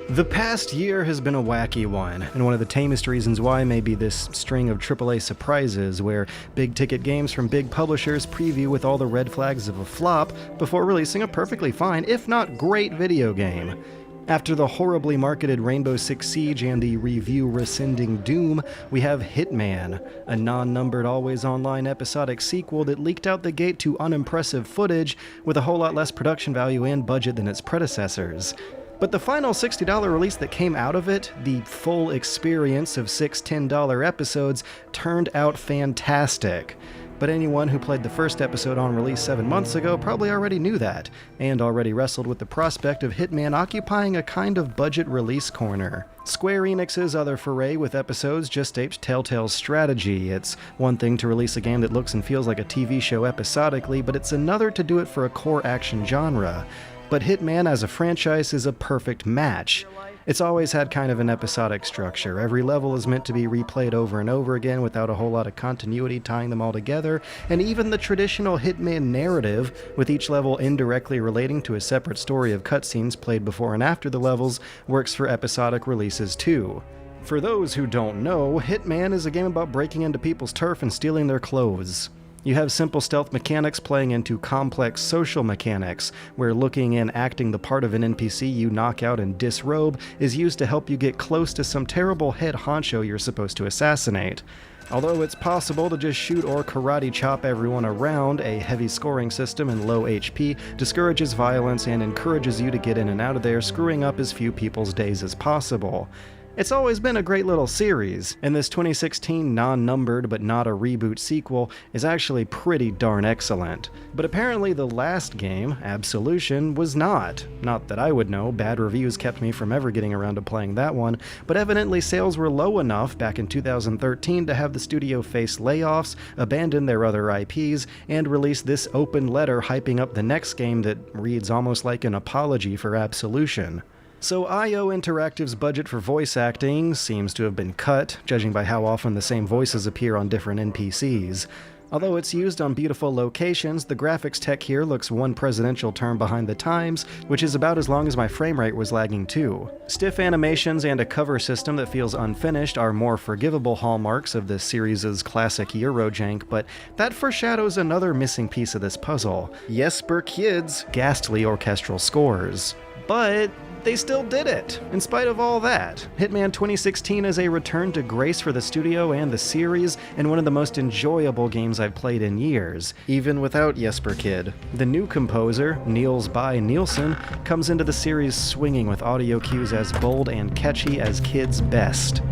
The past year has been a wacky one, and one of the tamest reasons why may be this string of AAA surprises where big-ticket games from big publishers preview with all the red flags of a flop before releasing a perfectly fine, if not great, video game. After the horribly marketed Rainbow Six Siege and the review-rescinding Doom, we have Hitman, a non-numbered always-online episodic sequel that leaked out the gate to unimpressive footage with a whole lot less production value and budget than its predecessors. But the final $60 release that came out of it, the full experience of 6 $10 episodes, turned out fantastic. But anyone who played the first episode on release 7 months ago probably already knew that, and already wrestled with the prospect of Hitman occupying a kind of budget release corner. Square Enix's other foray with episodes just aped Telltale's strategy. It's one thing to release a game that looks and feels like a TV show episodically, but it's another to do it for a core action genre. But Hitman as a franchise is a perfect match. It's always had kind of an episodic structure. Every level is meant to be replayed over and over again without a whole lot of continuity tying them all together, and even the traditional Hitman narrative, with each level indirectly relating to a separate story of cutscenes played before and after the levels, works for episodic releases too. For those who don't know, Hitman is a game about breaking into people's turf and stealing their clothes. You have simple stealth mechanics playing into complex social mechanics, where looking and acting the part of an NPC you knock out and disrobe is used to help you get close to some terrible head honcho you're supposed to assassinate. Although it's possible to just shoot or karate chop everyone around, a heavy scoring system and low HP discourages violence and encourages you to get in and out of there, screwing up as few people's days as possible. It's always been a great little series, and this 2016 non-numbered but not a reboot sequel is actually pretty darn excellent. But apparently the last game, Absolution, was not. Not that I would know, bad reviews kept me from ever getting around to playing that one, but evidently sales were low enough back in 2013 to have the studio face layoffs, abandon their other IPs, and release this open letter hyping up the next game that reads almost like an apology for Absolution. So IO Interactive's budget for voice acting seems to have been cut, judging by how often the same voices appear on different NPCs. Although it's used on beautiful locations, the graphics tech here looks one presidential term behind the times, which is about as long as my frame rate was lagging too. Stiff animations and a cover system that feels unfinished are more forgivable hallmarks of the series' classic Eurojank, but that foreshadows another missing piece of this puzzle. Jesper Kyd's ghastly orchestral scores. But they still did it, in spite of all that. Hitman 2016 is a return to grace for the studio and the series, and one of the most enjoyable games I've played in years, even without Jesper Kyd. The new composer, Niels by Nielsen, comes into the series swinging with audio cues as bold and catchy as Kyd's best.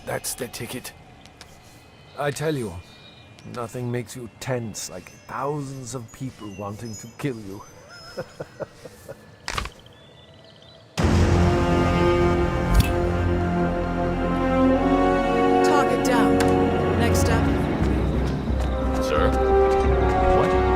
That's the ticket. I tell you, nothing makes you tense like thousands of people wanting to kill you. Target down. Next step. Sir? What?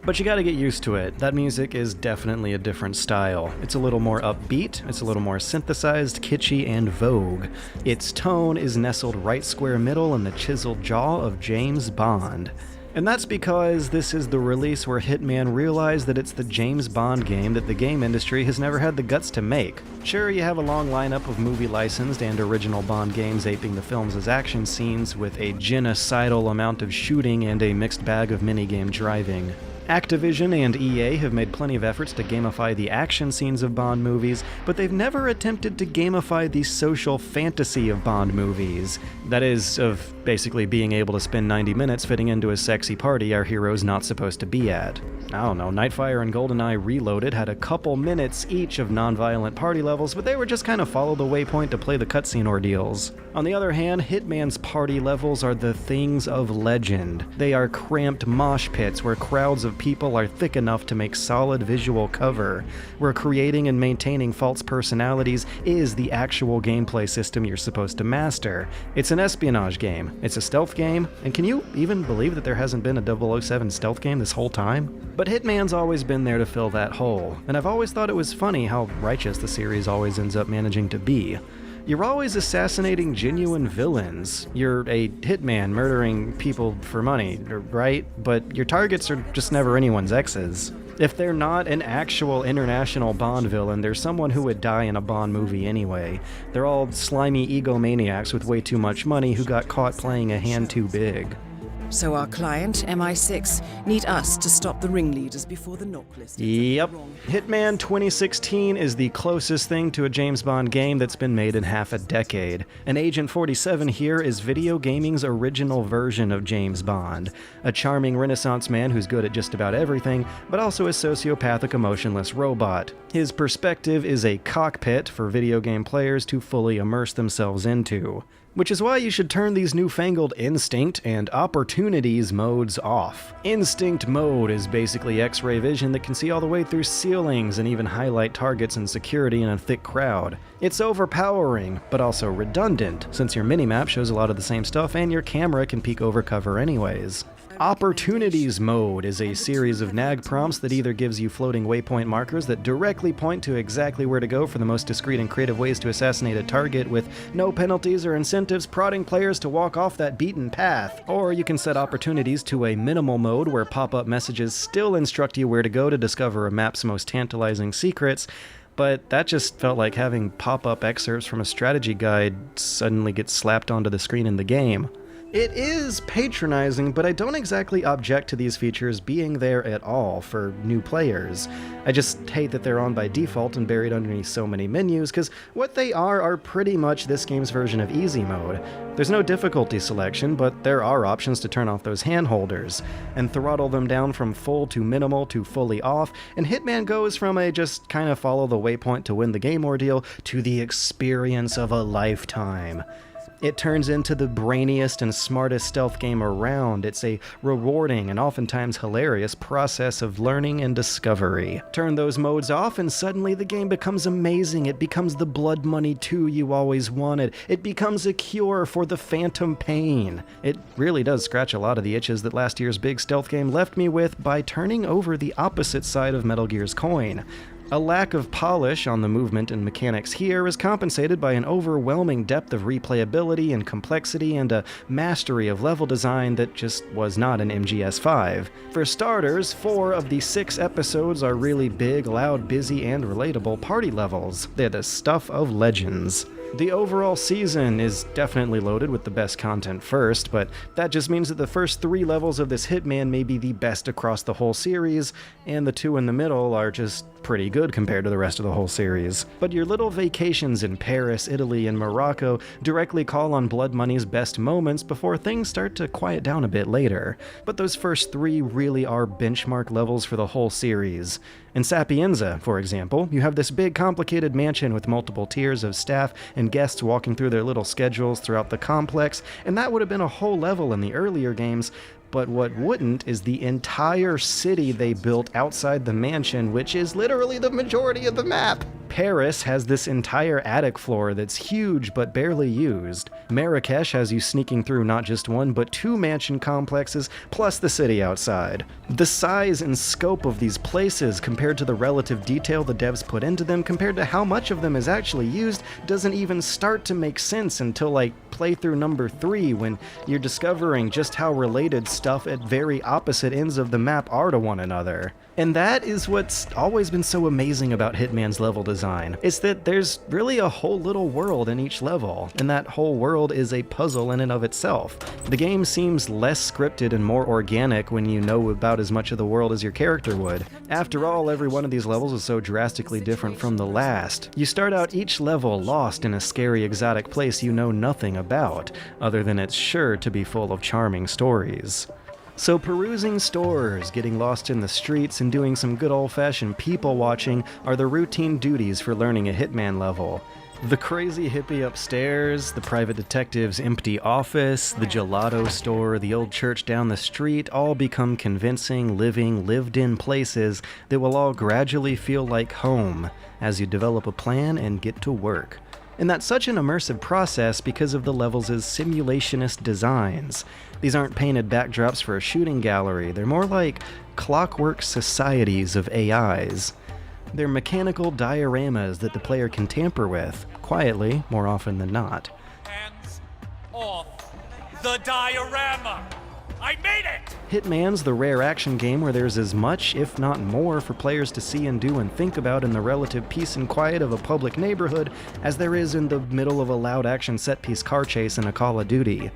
But you gotta get used to it. That music is definitely a different style. It's a little more upbeat, it's a little more synthesized, kitschy, and vogue. Its tone is nestled right square middle in the chiseled jaw of James Bond. And that's because this is the release where Hitman realized that it's the James Bond game that the game industry has never had the guts to make. Sure, you have a long lineup of movie-licensed and original Bond games aping the films' action scenes with a genocidal amount of shooting and a mixed bag of minigame driving. Activision and EA have made plenty of efforts to gamify the action scenes of Bond movies, but they've never attempted to gamify the social fantasy of Bond movies. That is, of basically being able to spend 90 minutes fitting into a sexy party our hero's not supposed to be at. I don't know, Nightfire and GoldenEye Reloaded had a couple minutes each of non-violent party levels, but they were just kind of follow the waypoint to play the cutscene ordeals. On the other hand, Hitman's party levels are the things of legend. They are cramped mosh pits where crowds of people are thick enough to make solid visual cover, where creating and maintaining false personalities is the actual gameplay system you're supposed to master. It's an espionage game, it's a stealth game, and can you even believe that there hasn't been a 007 stealth game this whole time? But Hitman's always been there to fill that hole, and I've always thought it was funny how righteous the series always ends up managing to be. You're always assassinating genuine villains. You're a hitman murdering people for money, right? But your targets are just never anyone's exes. If they're not an actual international Bond villain, they're someone who would die in a Bond movie anyway. They're all slimy egomaniacs with way too much money who got caught playing a hand too big. So our client, MI6, need us to stop the ringleaders before the knock list. Yep. Hitman 2016 is the closest thing to a James Bond game that's been made in half a decade. And Agent 47 here is video gaming's original version of James Bond. A charming Renaissance man who's good at just about everything, but also a sociopathic, emotionless robot. His perspective is a cockpit for video game players to fully immerse themselves into. Which is why you should turn these newfangled Instinct and Opportunities modes off. Instinct mode is basically X-ray vision that can see all the way through ceilings and even highlight targets and security in a thick crowd. It's overpowering, but also redundant, since your minimap shows a lot of the same stuff and your camera can peek over cover anyways. Opportunities mode is a series of nag prompts that either gives you floating waypoint markers that directly point to exactly where to go for the most discreet and creative ways to assassinate a target with no penalties or incentives prodding players to walk off that beaten path. Or you can set opportunities to a minimal mode where pop-up messages still instruct you where to go to discover a map's most tantalizing secrets, but that just felt like having pop-up excerpts from a strategy guide suddenly get slapped onto the screen in the game. It is patronizing, but I don't exactly object to these features being there at all for new players. I just hate that they're on by default and buried underneath so many menus, because what they are pretty much this game's version of easy mode. There's no difficulty selection, but there are options to turn off those handholders, and throttle them down from full to minimal to fully off, and Hitman goes from a just kind of follow the waypoint to win the game ordeal to the experience of a lifetime. It turns into the brainiest and smartest stealth game around. It's a rewarding and oftentimes hilarious process of learning and discovery. Turn those modes off and suddenly the game becomes amazing. It becomes the Blood Money 2 you always wanted. It becomes a cure for the phantom pain. It really does scratch a lot of the itches that last year's big stealth game left me with by turning over the opposite side of Metal Gear's coin. A lack of polish on the movement and mechanics here is compensated by an overwhelming depth of replayability and complexity and a mastery of level design that just was not an MGS5. For starters, 4 of the 6 episodes are really big, loud, busy, and relatable party levels. They're the stuff of legends. The overall season is definitely loaded with the best content first, but that just means that the first 3 levels of this Hitman may be the best across the whole series, and the 2 in the middle are just pretty good compared to the rest of the whole series. But your little vacations in Paris, Italy, and Morocco directly call on Blood Money's best moments before things start to quiet down a bit later. But those first 3 really are benchmark levels for the whole series. In Sapienza, for example, you have this big complicated mansion with multiple tiers of staff and guests walking through their little schedules throughout the complex, and that would have been a whole level in the earlier games. But what wouldn't is the entire city they built outside the mansion, which is literally the majority of the map. Paris has this entire attic floor that's huge but barely used. Marrakesh has you sneaking through not just 1 but 2 mansion complexes, plus the city outside. The size and scope of these places compared to the relative detail the devs put into them compared to how much of them is actually used doesn't even start to make sense until like playthrough number 3, when you're discovering just how related stuff at very opposite ends of the map are to one another. And that is what's always been so amazing about Hitman's level design. It's that there's really a whole little world in each level, and that whole world is a puzzle in and of itself. The game seems less scripted and more organic when you know about as much of the world as your character would. After all, every one of these levels is so drastically different from the last. You start out each level lost in a scary exotic place you know nothing about, other than it's sure to be full of charming stories. So perusing stores, getting lost in the streets, and doing some good old-fashioned people watching are the routine duties for learning a Hitman level. The crazy hippie upstairs, the private detective's empty office, the gelato store, the old church down the street all become convincing, living, lived-in places that will all gradually feel like home as you develop a plan and get to work. And that's such an immersive process because of the levels' simulationist designs. These aren't painted backdrops for a shooting gallery, they're more like clockwork societies of AIs. They're mechanical dioramas that the player can tamper with, quietly, more often than not. Hands off the diorama! I made it! Hitman's the rare action game where there's as much, if not more, for players to see and do and think about in the relative peace and quiet of a public neighborhood as there is in the middle of a loud action set-piece car chase in a Call of Duty.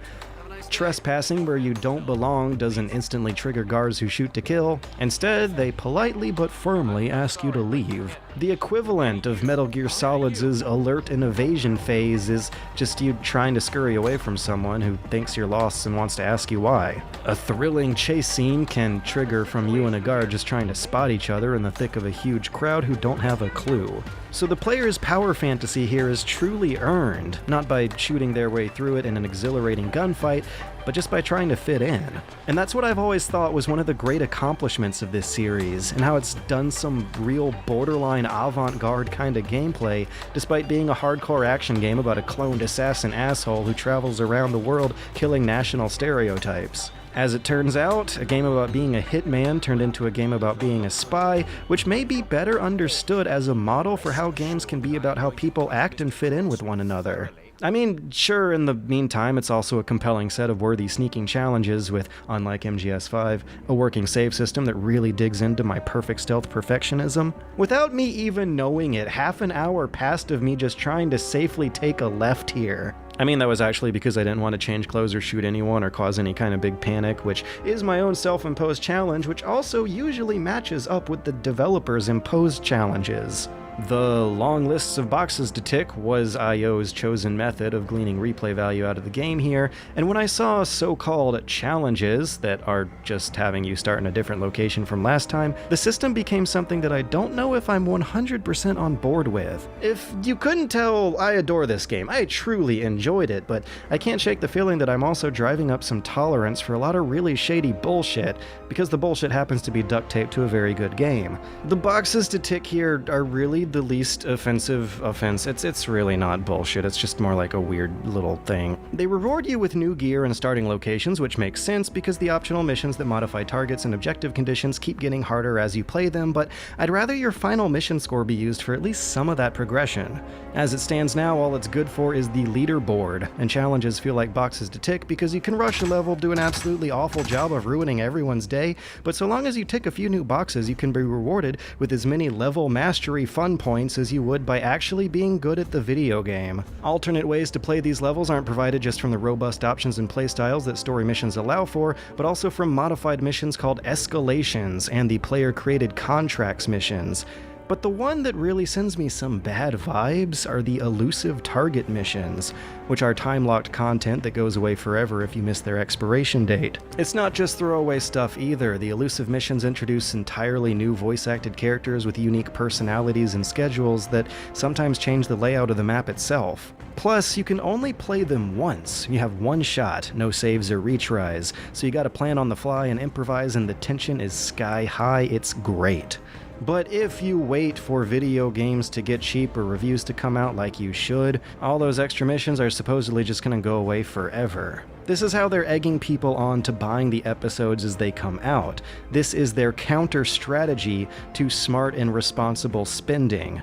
Trespassing where you don't belong doesn't instantly trigger guards who shoot to kill. Instead, they politely but firmly ask you to leave. The equivalent of Metal Gear Solid's alert and evasion phase is just you trying to scurry away from someone who thinks you're lost and wants to ask you why. A thrilling chase scene can trigger from you and a guard just trying to spot each other in the thick of a huge crowd who don't have a clue. So the player's power fantasy here is truly earned, not by shooting their way through it in an exhilarating gunfight, but just by trying to fit in. And that's what I've always thought was one of the great accomplishments of this series, and how it's done some real borderline avant-garde kind of gameplay, despite being a hardcore action game about a cloned assassin asshole who travels around the world killing national stereotypes. As it turns out, a game about being a hitman turned into a game about being a spy, which may be better understood as a model for how games can be about how people act and fit in with one another. I mean, sure, in the meantime, it's also a compelling set of worthy sneaking challenges with, unlike MGS5, a working save system that really digs into my perfect stealth perfectionism. Without me even knowing it, half an hour passed of me just trying to safely take a left here. I mean, that was actually because I didn't want to change clothes or shoot anyone or cause any kind of big panic, which is my own self-imposed challenge, which also usually matches up with the developers' imposed challenges. The long lists of boxes to tick was IO's chosen method of gleaning replay value out of the game here, and when I saw so-called challenges that are just having you start in a different location from last time, the system became something that I don't know if I'm 100% on board with. If you couldn't tell, I adore this game. I truly enjoyed it, but I can't shake the feeling that I'm also driving up some tolerance for a lot of really shady bullshit, because the bullshit happens to be duct taped to a very good game. The boxes to tick here are really the least offensive offense. It's really not bullshit, it's just more like a weird little thing. They reward you with new gear and starting locations, which makes sense because the optional missions that modify targets and objective conditions keep getting harder as you play them, but I'd rather your final mission score be used for at least some of that progression. As it stands now, all it's good for is the leaderboard, and challenges feel like boxes to tick because you can rush a level, do an absolutely awful job of ruining everyone's day, but so long as you tick a few new boxes, you can be rewarded with as many level mastery fun points as you would by actually being good at the video game. Alternate ways to play these levels aren't provided just from the robust options and playstyles that story missions allow for, but also from modified missions called escalations and the player-created contracts missions. But the one that really sends me some bad vibes are the elusive target missions, which are time-locked content that goes away forever if you miss their expiration date. It's not just throwaway stuff either. The elusive missions introduce entirely new voice-acted characters with unique personalities and schedules that sometimes change the layout of the map itself. Plus, you can only play them once. You have one shot, no saves or retries, so you gotta plan on the fly and improvise, and the tension is sky high. It's great. But if you wait for video games to get cheap or reviews to come out like you should, all those extra missions are supposedly just gonna go away forever. This is how they're egging people on to buying the episodes as they come out. This is their counter strategy to smart and responsible spending.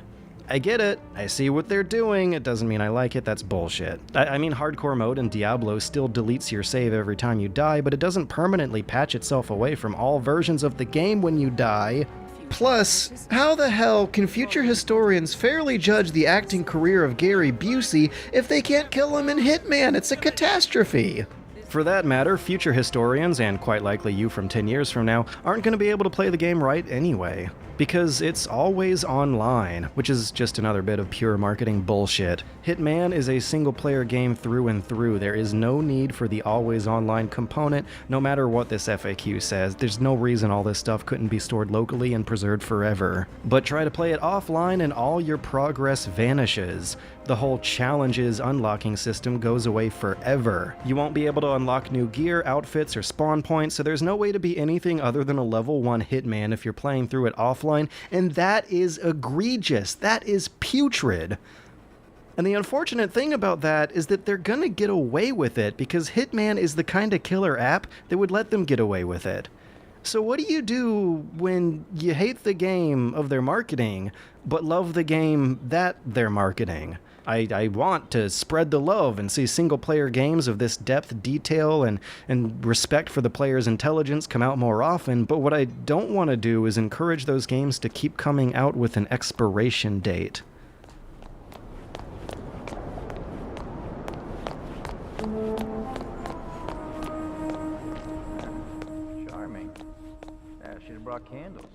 I get it, I see what they're doing, it doesn't mean I like it, that's bullshit. I mean, hardcore mode in Diablo still deletes your save every time you die, but it doesn't permanently patch itself away from all versions of the game when you die. Plus, how the hell can future historians fairly judge the acting career of Gary Busey if they can't kill him in Hitman? It's a catastrophe. For that matter, future historians, and quite likely you from 10 years from now, aren't going to be able to play the game right anyway. Because it's always online, which is just another bit of pure marketing bullshit. Hitman is a single-player game through and through. There is no need for the always online component, no matter what this FAQ says. There's no reason all this stuff couldn't be stored locally and preserved forever. But try to play it offline and all your progress vanishes. The whole challenges unlocking system goes away forever. You won't be able to unlock new gear, outfits, or spawn points, so there's no way to be anything other than a level 1 Hitman if you're playing through it offline, and that is egregious. That is putrid. And the unfortunate thing about that is that they're gonna get away with it because Hitman is the kind of killer app that would let them get away with it. So what do you do when you hate the game of their marketing, but love the game that they're marketing? I want to spread the love and see single-player games of this depth, detail, and respect for the player's intelligence come out more often, but what I don't want to do is encourage those games to keep coming out with an expiration date. Charming. Should have brought candles.